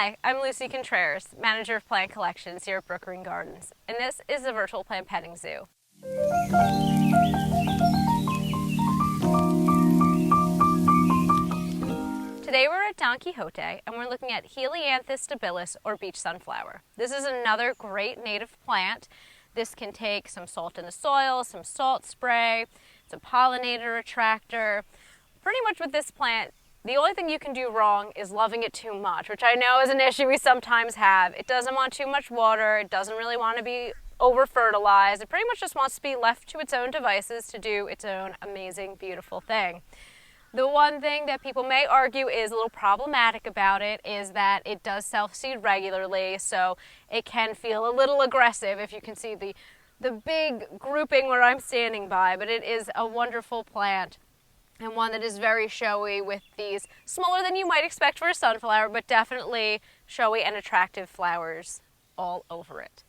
Hi, I'm Lucy Contreras, Manager of Plant Collections here at Brookgreen Gardens, and this is the Virtual Plant Petting Zoo. Today we're at Don Quixote, and we're looking at Helianthus debilis, or beach sunflower. This is another great native plant. This can take some salt in the soil, some salt spray. It's a pollinator attractor. Pretty much with this plant, the only thing you can do wrong is loving it too much, which I know is an issue we sometimes have. It doesn't want too much water. It doesn't really want to be over-fertilized. It pretty much just wants to be left to its own devices to do its own amazing, beautiful thing. The one thing that people may argue is a little problematic about it is that it does self-seed regularly, so it can feel a little aggressive if you can see the big grouping where I'm standing by, but it is a wonderful plant and one that is very showy with these smaller than you might expect for a sunflower, but definitely showy and attractive flowers all over it.